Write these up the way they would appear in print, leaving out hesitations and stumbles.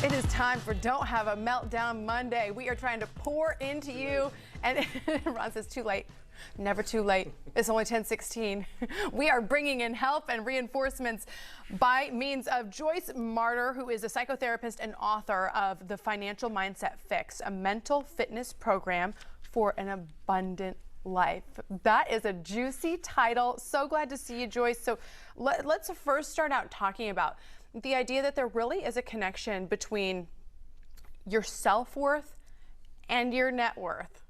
It is time for Don't Have a Meltdown Monday. We are trying to pour into you, and Ron says too late. Never too late. It's only 10:16. We are bringing in help and reinforcements by means of Joyce Marter, who is a psychotherapist and author of The Financial Mindset Fix, a mental fitness program for an abundant life. That is a juicy title. So glad to see you, Joyce. So let's first start out talking about the idea that there really is a connection between your self-worth and your net worth.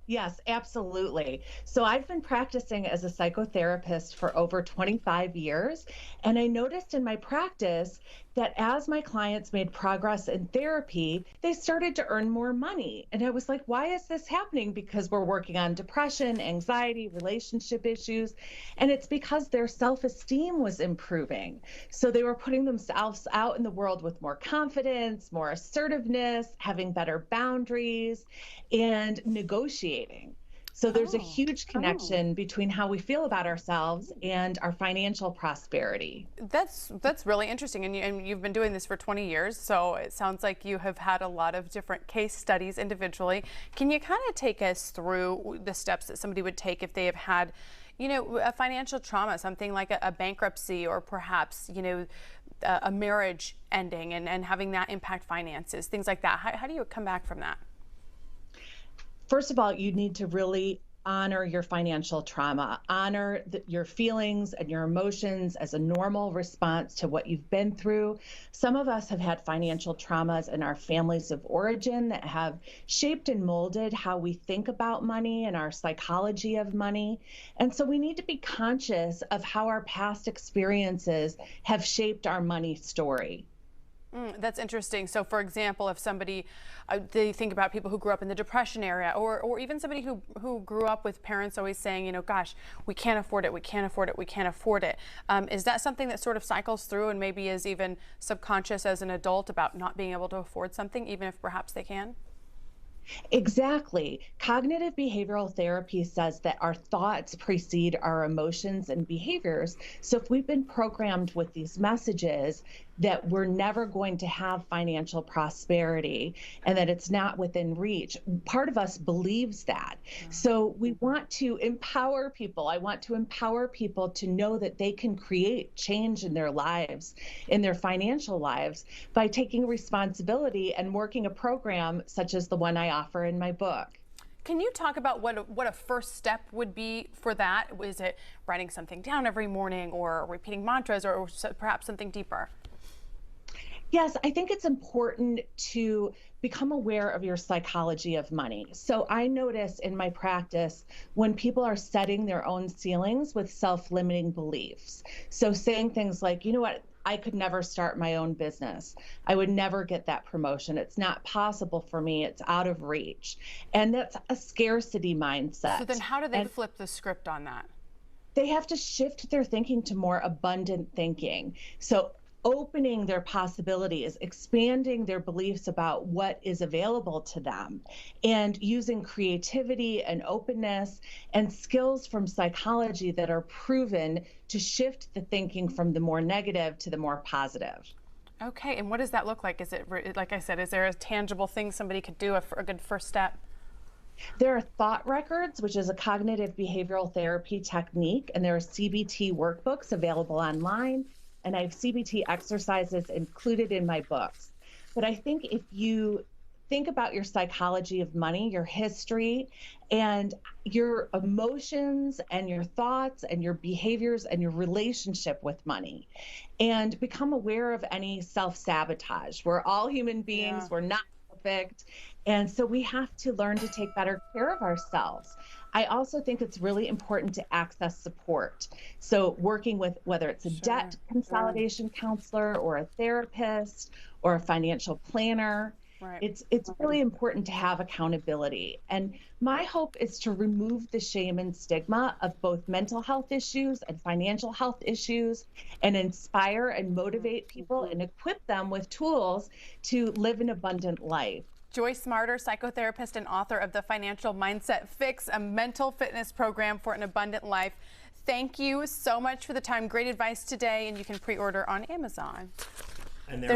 Yes, absolutely. So I've been practicing as a psychotherapist for over 25 years, and I noticed in my practice that as my clients made progress in therapy, they started to earn more money. And I was like, why is this happening? Because we're working on depression, anxiety, relationship issues, and it's because their self-esteem was improving. So they were putting themselves out in the world with more confidence, more assertiveness, having better boundaries, and negotiating. So there's a huge connection between how we feel about ourselves and our financial prosperity. That's really interesting, and you've been doing this for 20 years, so it sounds like you have had a lot of different case studies individually. Can you kind of take us through the steps that somebody would take if they have had, a financial trauma, something like a bankruptcy, or perhaps, a marriage ending and having that impact finances, things like that? How do you come back from that? First of all, you need to really honor your financial trauma, honor your feelings and your emotions as a normal response to what you've been through. Some of us have had financial traumas in our families of origin that have shaped and molded how we think about money and our psychology of money. And so we need to be conscious of how our past experiences have shaped our money story. That's interesting. So, for example, if somebody, they think about people who grew up in the Depression era, or even somebody who grew up with parents always saying, gosh, we can't afford it, we can't afford it, we can't afford it. Is that something that sort of cycles through and maybe is even subconscious as an adult about not being able to afford something, even if perhaps they can? Exactly. Cognitive behavioral therapy says that our thoughts precede our emotions and behaviors. So if we've been programmed with these messages that we're never going to have financial prosperity and that it's not within reach, part of us believes that. So we want to empower people. I want to empower people to know that they can create change in their lives, in their financial lives, by taking responsibility and working a program such as the one I offer in my book. Can you talk about what a first step would be for that? Is it writing something down every morning, or repeating mantras, or perhaps something deeper? Yes, I think it's important to become aware of your psychology of money. So I notice in my practice when people are setting their own ceilings with self-limiting beliefs. So saying things like, you know what, I could never start my own business. I would never get that promotion. It's not possible for me. It's out of reach. And that's a scarcity mindset. So then how do they flip the script on that? They have to shift their thinking to more abundant thinking. So opening their possibilities, expanding their beliefs about what is available to them, and using creativity and openness and skills from psychology that are proven to shift the thinking from the more negative to the more positive. Okay, and what does that look like? Is it, like I said, is there a tangible thing somebody could do, a good first step? There are thought records, which is a cognitive behavioral therapy technique, and there are CBT workbooks available online. And I have CBT exercises included in my books. But I think if you think about your psychology of money, your history, and your emotions and your thoughts and your behaviors and your relationship with money, and become aware of any self-sabotage. We're all human beings. We're not perfect. And so we have to learn to take better care of ourselves. I also think it's really important to access support. So working with whether it's a debt consolidation counselor or a therapist or a financial planner, it's really important to have accountability. And my hope is to remove the shame and stigma of both mental health issues and financial health issues, and inspire and motivate people and equip them with tools to live an abundant life. Joyce Marter, psychotherapist and author of The Financial Mindset Fix, a mental fitness program for an abundant life. Thank you so much for the time. Great advice today, and you can pre-order on Amazon. And